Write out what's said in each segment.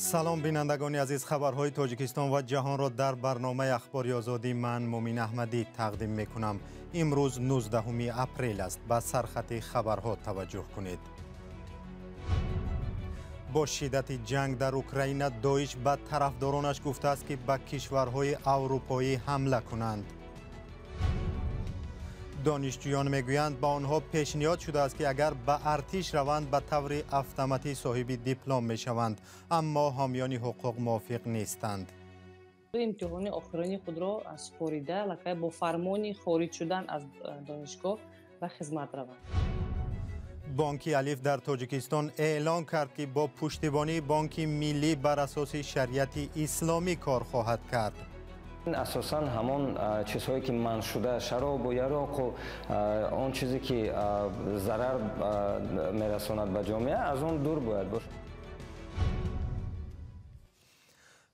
سلام بینندگان عزیز، خبرهای تاجیکستان و جهان را در برنامه اخباری آزادی من مومین احمدی تقدیم میکنم. امروز 19 اپریل است. به سرخط خبرها توجه کنید. با شدت جنگ در اوکراین، داعش به طرفدارانش گفته است که به کشورهای اروپایی حمله کنند. دانشجویان میگویند با آنها پیشنهاد شده است که اگر به ارتش روند به طور اتوماتیک صاحب دیپلم میشوند، اما حامیان حقوق موافق نیستند. امتحان آخرین خود را سپاریده لکه با فرمان خارج شدن از دانشگاه و خدمت روند. بانک الف در تاجیکستان اعلان کرد که با پشتیبانی بانک ملی بر اساس شریعت اسلامی کار خواهد کرد. اساساً همون چیزهایی که منع شده، شراب و یراق و اون چیزی که ضرر میرساند به جامعه، از اون دور باید باشه.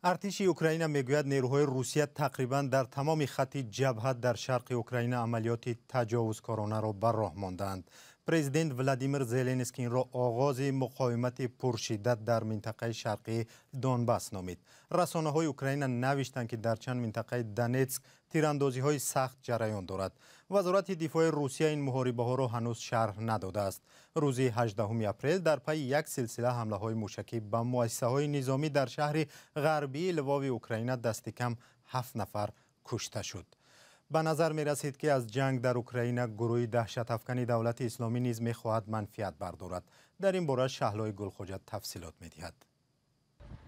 ارتش اوکراین میگوید نیروهای روسیه تقریبا در تمام خط جبهه در شرق اوکراین عملیات تجاوزکارانه را بر راه ماندند. پرزیدنت ولادیمیر زلنسکی را آغاز مقاومت پرشدت در منطقه شرقی دونباس نامید. رسانه‌های اوکراین نوشتند که در چند منطقه دونتسک تیراندازی‌های سخت جریان دارد. وزارت دفاع روسیه این محاربه‌ها را هنوز شرح نداده است. روز 18 اپریل در پی یک سلسله حمله‌های موشکی به مؤسسه‌های نظامی در شهر غربی لواو اوکراین دست کم 7 نفر کشته شد. به نظر می رسید که از جنگ در اوکراین گروه دهشت افکن دولت اسلامی نیز می خواهد منفعت بردارد. در این باره شهلای گلخوجت تفصیلات می دهد.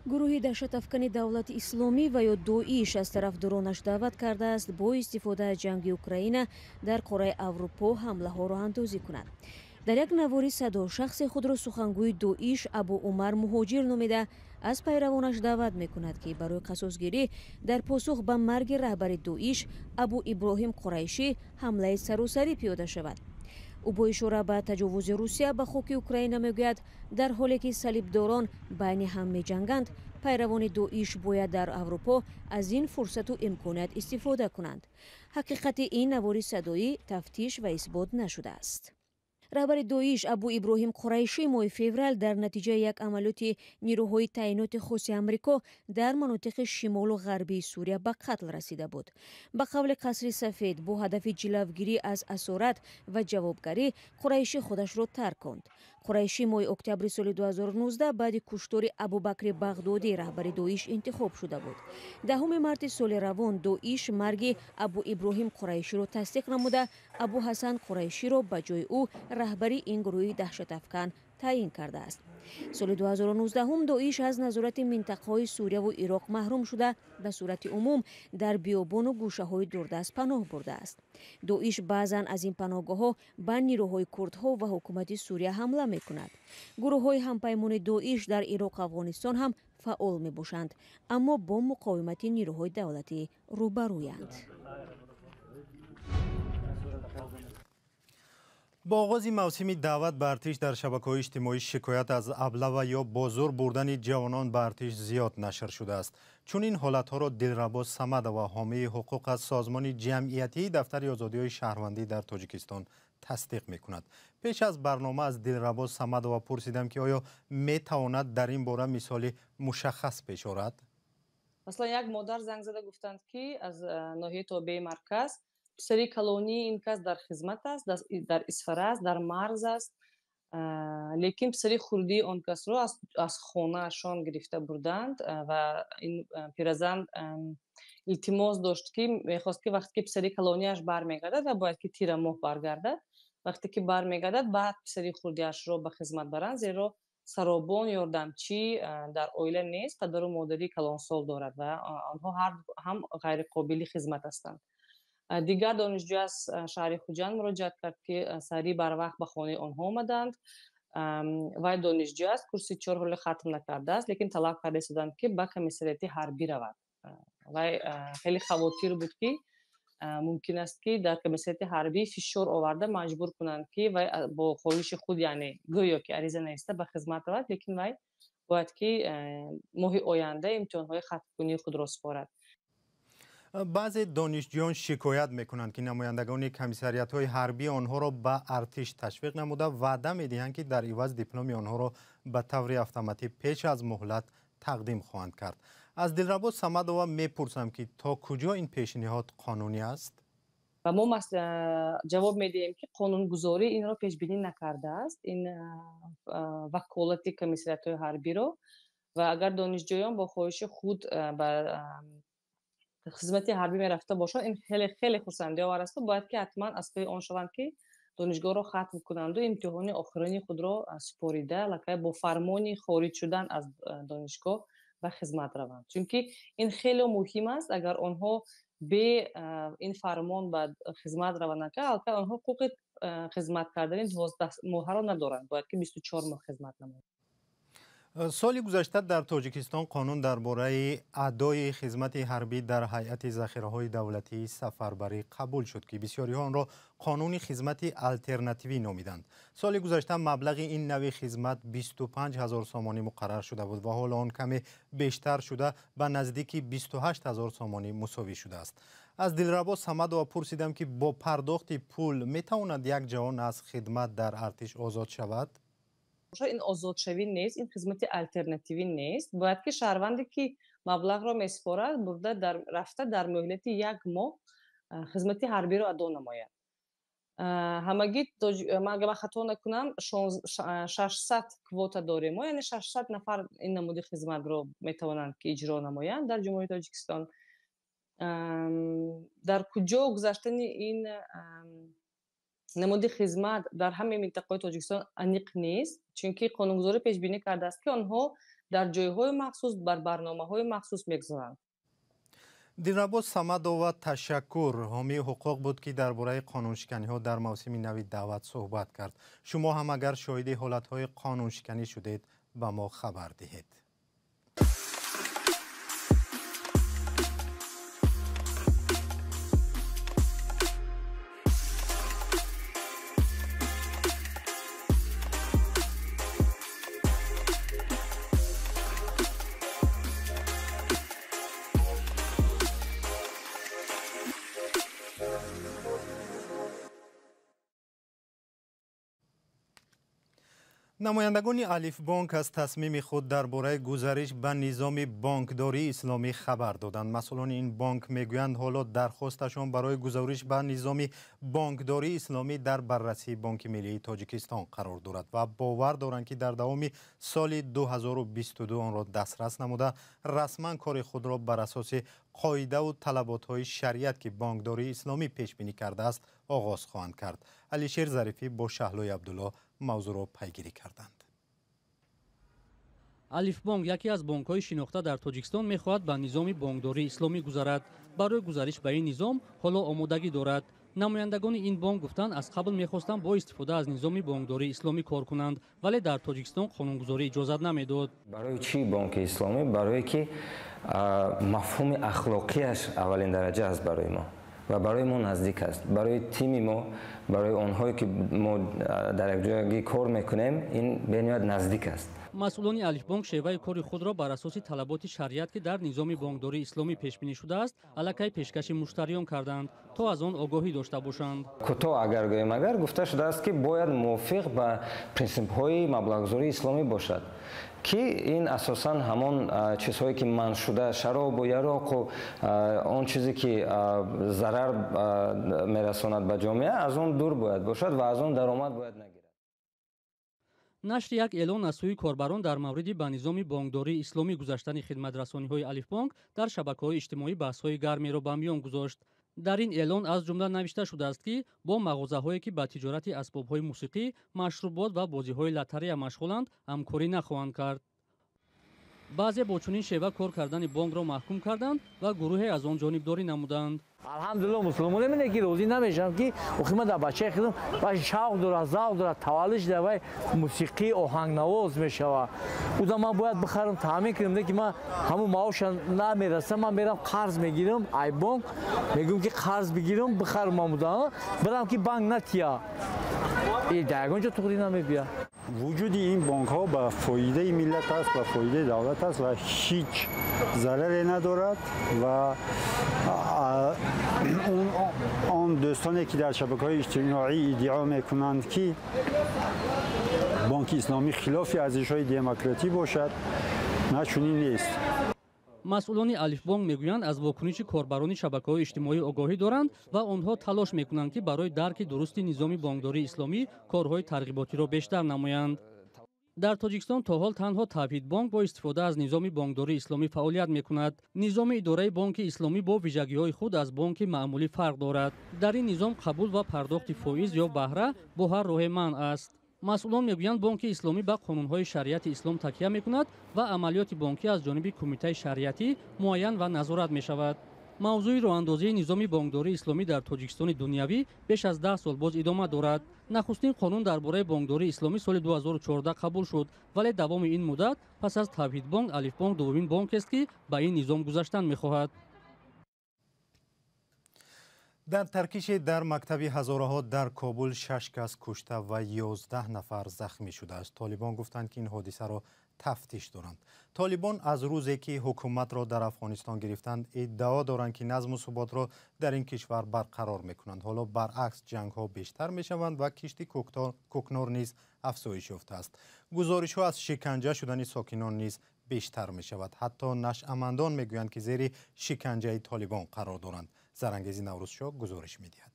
گروه دهشت افکن دولت اسلامی و یا داعش از طرفدارانش دعوت کرده است با استفاده از جنگ اوکراین در قاره اروپا حمله ها را اندازی کنند. در یک نواری صدا شخص خود را سخنگوی داعش ابو عمر مهاجر نامیده از پیروانش دعوت میکند که برای قصاصگیری در پاسخ به مرگ رهبر داعش ابو ابراهیم قریشی حمله سراسری پیاده شود. او با اشاره به تجاوز روسیه به خاک اوکراین میگوید در حالی که صلیبداران بین هم میجنگند، پیروان داعش باید در اروپا از این فرصت و امکانات استفاده کنند. حقیقت این نواری صدایی تفتیش و اثبات نشده است. رهبر داعش ابو ابراهیم قریشی ماه فوریه در نتیجه یک عملیات نیروهای تعینات خاص آمریکا در مناطق شمال و غربی سوریه به قتل رسیده بود. به قول قصر سفید با هدف جلوگیری از اسارت و جوابگری قریشی خودش را ترک کند. قریشی ماه اکتبر سال 2019 بعد کشتار ابوبکر بغدادی رهبر داعش انتخاب شده بود. 10 مارس سال روان داعش مرگ ابو ابراهیم قریشی را تصدیق نموده ابو حسن قریشی را به جای او رهبری این گروه دهشت افکن تعیین کرده است. سال 2019 داعش از نظارت منطقه‌های سوریه و عراق محروم شده به صورت عموم در بیابان و گوشه‌های دوردست پناه برده است. داعش بعضاً از این پناهگاه‌ها به نیروهای کردها و حکومت سوریه حمله می‌کند. گروه‌های همپیمان داعش در عراق و افغانستان هم فعال می‌باشند، اما با مقاومت نیروهای دولتی روبرویند. با آغاز موسم دعوت به ارتش در شبکه‌های اجتماعی شکایت از ابله و یا بازار بردن جوانان به ارتش زیاد نشر شده است. چون این حالت‌ها را دلربا صمد و حامی حقوق از سازمان جمعیتی دفتر آزادی‌های شهروندی در تاجیکستان تصدیق می‌کند. پیش از برنامه از دلربا صمد و پرسیدم که آیا می‌تواند در این باره مثالی مشخص پیش آورد؟ مثلا یک مادر زنگ زده گفتند که از ناحیه تابع مرکز پسری کلونی این کس در خدمت است، در اسفره است، در مرز است، لیکن پسری خردی آن کس را از خانه شان گرفته بردند و این پیرزن التماس داشت که میخواست که وقتی که پسری کلونیش برمیگردد و باید که تیر ماه برگردد، وقتی که برمیگردد بعد پسری خردیش را به خدمت برند، زیرا سرابان یاردمچی در اویله نیست، پدر و مادری کلانسال دارد و آنها هم غیر قابل خدمت هستند. دیگر دانشجو از شهر خوجند مراجعت کرد که سریع بر وقت به خانه آنها آمدند و دانشجو است کورس 4 حال ختم نکرده است، لیکن طلب کرده شدند که به کمیساریات حربی رود و خیلی خواطر بود که ممکن است که در کمیساریات حربی فشار آورده مجبور کنند که و با خواهش خود یعنی گویا که عریضه نیسته به خدمت رود، لیکن وی باید که ماه آینده امتحان‌های ختم کنی خود را سپارد. بعضی دانشجویان شکایت میکنند که نمایندگان کمیساریات‌های حربی آنها را به ارتش تشویق نموده وعده میدهند که در عوض دیپلم آنها را به طور اتوماتیک پیش از مهلت تقدیم خواهند کرد. از دلربا صمدووا میپرسم که تا کجا این پیشنهاد قانونی است؟ و ما جواب میدیم که قانونگذاری این را پیش بینی نکرده است، این وکالت کمیسیون‌های حربی رو، و اگر دانشجویان با خواهش خود به خدمت حربی میرفته باشند این خیلی خیلی خرسندی آور است. باید که حتما از پی آن شوند که دانشگاه را ختم کنند و امتحان آخرین خود را سپاریده لکه با فرمانی خارج شدن از دانشگاه به خدمت روند، چون که این خیلی مهم است. اگر آنها به این فرمان به خدمت روند که البته آنها حقوق خدمت کردن 12 ماه را ندارند، باید که 24 ماه خدمت نمایند. سال گذشته در تاجیکستان قانون درباره ادای خدمت حربی در هیئت ذخیره‌های دولتی سفربری قبول شد که بسیاری آن را قانون خدمت آلترناتیوی نامیدند. سال گذشته مبلغ این نوع خدمت 25,000 سامانی مقرر شده بود و حالا آن کمی بیشتر شده به نزدیک 28,000 سامانی مساوی شده است. از دلربا صمدووا پرسیدم که با پرداخت پول میتواند یک جوان از خدمت در ارتش آزاد شود؟ این آزادشوی نیست، این خدمت آلترناتیوی نیست. باید که شهروندی که مبلغ را میسپارد برده رفته در مهلت 1 ماه خدمت حربی را ادا نماید. همگی اگر خطا نکنم 600 کوتا داریم ما، یعنی 600 نفر این نمود خدمت را میتوانند که اجرا نمایند در جمهوری تاجیکستان. در کجا گذشتن این نمود خدمت در همه منطقه تاجیکستان انیق نیست، چون که قانونگذاری پیش بینی کرده است که آنها در جایهای مخصوص بر برنامه‌های مخصوص میگذارند. دلربا صمدووا تشکر. حامی حقوق بود که درباره قانونشکنی‌ها در موسم نو دعوت صحبت کرد. شما هم اگر شاهد حالت‌های قانونشکنی شدید به ما خبر دهید. نمایندگان الف بانک از تصمیم خود درباره گزارش به نظام بانکداری اسلامی خبر دادند. مسئولان این بانک میگویند حالا درخواستشان برای گزارش به نظام بانکداری اسلامی در بررسی بانک ملی تاجیکستان قرار دارد و باور دارند که در دوام سال 2022 آن را دسترس نموده رسما کار خود را بر اساس قاعده و طلبات شریعت که بانکداری اسلامی پیش بینی کرده است آغاز خواهند کرد. علیشیر ظریفی با شهلای عبدالله موضوع را پیگیری کردند. الف بانک یکی از بانک‌های شناخته در تاجیکستان می‌خواهد به نظام بانکداری اسلامی گذرد. برای گزارش به این نظام حالا آمادگی دارد. نمایندگان این بانک گفتند از قبل می‌خواستند با استفاده از نظام بانکداری اسلامی کار کنند، ولی در تاجیکستان قانونگذاری اجازه نمیداد. برای چی بانک اسلامی؟ برای که مفهوم اخلاقیش اولین درجه است برای ما و برای ما نزدیک است. برای تیم ما، برای آنهایی که ما در یک جایی کار میکنیم این بنیاد نزدیک است. مسئولان الف بانک شیوه کار خود را بر اساس طلبات شریعت که در نظام بانکداری اسلامی پیش بینی شده است الکی پیشکش مشتریان کردند تا از آن آگاهی داشته باشند. کوتاه اگر گویم اگر گفته شده است که باید موافق به پرینسیپ های مبلغ‌گذاری اسلامی باشد که این اساساً همان چیزهایی که منع شده، شراب و یراق و آن چیزی که ضرر میرساند به جامعه از آن دور باید باشد و از آن درآمد باید نگیرد. نشر یک اعلان از سوی کاربران در مورد به نظام بانکداری اسلامی گذاشتن خدمت‌رسانی‌های الف بانک در شبکه‌های اجتماعی بحث‌های گرمی را به میان گذاشت. در این اعلان از جمله نوشته شده است که با مغازه‌هایی که به تجارت اسباب‌های موسیقی، مشروبات و بازی‌های لاتاری مشغولند همکاری نخواهند کرد. بعضی با چنین شیوه کار کردن بانک را محکوم کردند و گروهی از آن جانبداری نمودند. الحمدلله مسلمان میگه که روزی نمیشم که وقتی در بچه خودم و شوق داره، ذوق داره، تولش داره، موسیقی آهنگ نواز میشه و اون من باید بخرم تعمیر کنم که من همون معاش نمیرسه، من میرم قرض میگیرم ای بانک میگم که قرض بگیرم بخرم مامودا برام که بانک نتیا این درگونجا توری نمیبیا. وجود این بانک ها به فایده ملت است و فایده دولت است و هیچ ضرری ندارد و اون دوستانی که در شبکه‌های اجتماعی ادعا میکنند که بانک اسلامی خلاف ارزش‌های دموکراسی باشد نه چنین نیست. масъулони алифбонк мегӯянд аз вокуниши корбарони шабакаҳои иҷтимоӣ огоҳӣ доранд ва онҳо талош мекунанд ки барои дарки дурусти низоми бонкдории исломӣ корҳои тарғиботиро бештар намоянд. дар тоҷикистон то ҳол танҳо тавҳидбонк бо истифода аз низоми бонкдории исломӣ фаъолият мекунад. низоми идораи бонки исломӣ бо вижагиҳои худ аз бонки маъмулӣ фарқ дорад. дар ин низом қабул ва пардохти фоиз ё баҳра бо ҳар роҳе манъ аст. масъулон мегӯянд бонки исломӣ ба қонунҳои шариати ислом такя мекунад ва амалиёти бонкӣ аз ҷониби кумитаи шариатӣ муайян ва назорат мешавад. мавзӯи роҳандозии низоми бонкдории исломӣ дар тоҷикистони дунявӣ беш аз 10 сол боз идома дорад. нахустин қонун дар бораи бонкдории исломӣ соли 2014 қабул шуд, вале давоми ин муддат пас аз тавҳидбонк алифбонк дуввумин бонкест ки ба ин низом гузаштан мехоҳад. дар таркиши дар мактаби ҳазораҳо дар Кобул 6 кас кушта ва 11 нафар захмӣ шудааст. толибон гуфтанд ки ин ҳодисаро тафтиш доранд. толибон аз рӯзе ки ҳукуматро дар Афғонистон гирифтанд иддао доранд ки назму суботро дар ин кишвар барқарор мекунанд. ҳоло баръакс ҷангҳо бештар мешаванд ва кишти кӯкнор низ афзоиш ёфтааст. гузоришҳо аз шиканҷа шудани сокинон низ бештар мешавад. ҳатто нашъамандон мегӯянд ки зери шиканҷаи толибон қарор доранд. зарангези наврӯзшо гузориш медиҳад.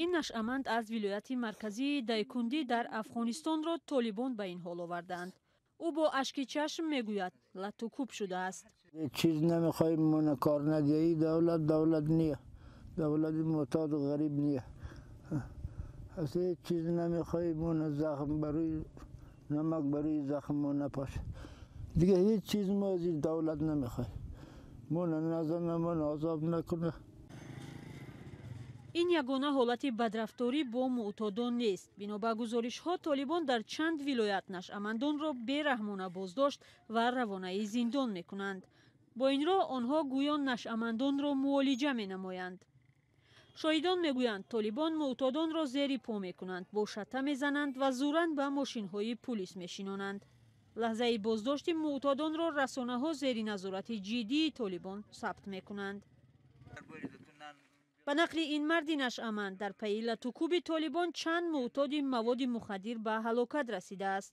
ин нашъаманд аз вилояти марказии дайкундӣ дар Афғонистонро толибон ба ин ҳол оварданд. ӯ бо ашки чашм мегӯяд латту кӯб шудааст. чиз намехоҳем, мона кор надиҳаи давлат ния, давлати муътоду ғариб ния. ҳеҷ чиз намехоҳем, мона захм барои намак барои захм мо напош. дига ҳеҷ чиз мо аз ин давлат намехоҳем. мона назана, мона азоб накуна. ин ягона ҳолати бадрафторӣ бо муътодон нест. бино ба гузоришҳо толибон дар чанд вилоят нашъамандонро бераҳмона боздошт ва равонаи зиндон мекунанд. бо ин роҳ онҳо гӯё нашъамандонро муолиҷа менамоянд. шоҳидон мегӯянд толибон муътодонро зери по мекунанд, бо шатта мезананд ва зӯран ба мошинҳои пулис мешинонанд. лаҳзаи боздошти муътодонро расонаҳо зери назорати ҷиддии толибон сабт мекунанд. ба нақли ин марди нашъаманд, дар пайи латукуби толибон чанд муътоди маводи мухаддир ба ҳалокат расидааст.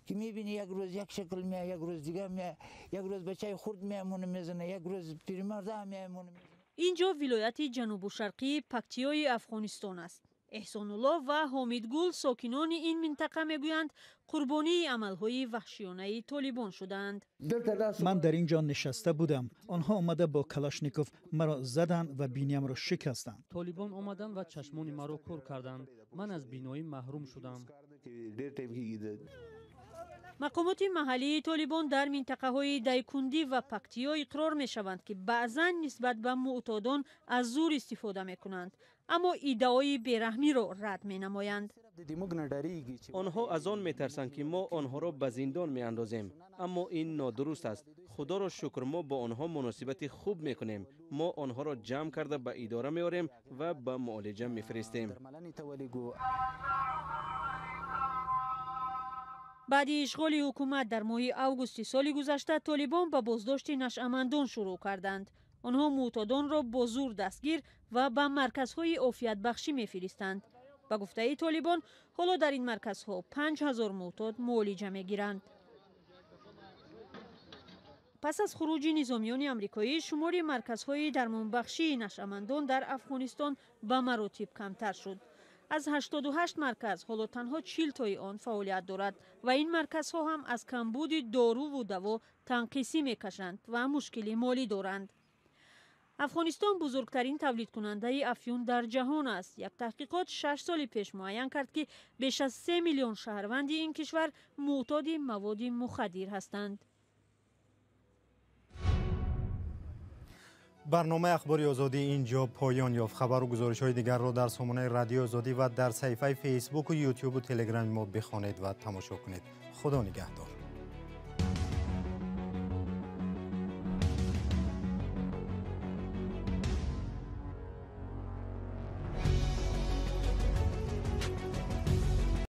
ки мебини як рӯз як шакл меяд, як рӯз дига меяд, як рӯз бачаи хурд меамона мезана, як рӯз пиримарда меамона мезана. инҷо вилояти ҷанубу шарқии пактиёи Афғонистон аст. эҳсонулло ва ҳомидгул сокинони ин минтақа мегӯянд қурбонии амалҳои ваҳшиёнаи толибон шуданд. ман дар ин ҷо нишаста будам. онҳо омада бо калашников маро заданд ва бинямро шикастанд. толибон омаданд ва чашмони маро кор карданд. ман аз биноӣ маҳрум шудам. мақомоти маҳаллии толибон дар минтақаҳои дайкундӣ ва пактиё иқрор мешаванд ки баъзан нисбат ба муътодон аз зур истифода мекунанд, аммо иддаои бераҳмиро рад менамоянд. онҳо аз он метарсанд ки мо онҳоро ба зиндон меандозем, аммо ин нодуруст аст. худоро шукр, мо бо онҳо муносибати хуб мекунем. мо онҳоро ҷамъ карда ба идора меорем ва ба муолиҷа мефиристем. баъди ишғоли ҳукумат дар моҳи августи соли гузашта толибон ба боздошти нашъамандон шурӯъ карданд. онҳо муътодонро бо зур дастгир ва ба марказҳои офиятбахшӣ мефиристанд. ба гуфтаи толибон ҳоло дар ин марказҳо 5000 муътод муолиҷа мегиранд. пас аз хуруҷи низомиёни амрикоӣ шумори марказҳои дармонбахшии нашъамандон дар Афғонистон ба маротиб камтар шуд. аз 88 марказ ҳоло танҳо 40 тои он фаъолият дорад ва ин марказҳо ҳам аз камбуди доруву даво танқисӣ мекашанд ва мушкили молӣ доранд. афғонистон бузургтарин тавлидкунандаи афюн дар ҷаҳон аст. як таҳқиқот 6 соли пеш муайян кард ки беш аз 3 миллион шаҳрванди ин кишвар муътоди маводи мухаддир ҳастанд. барномаи ахбори озодӣ инҷо поён ёфт. хабару гузоришҳои дигарро дар сомонаи радиои озодӣ ва дар саҳифаи фейсбуку ютубу телеграми мо бихонед ва тамошо кунед. худо нигаҳдор.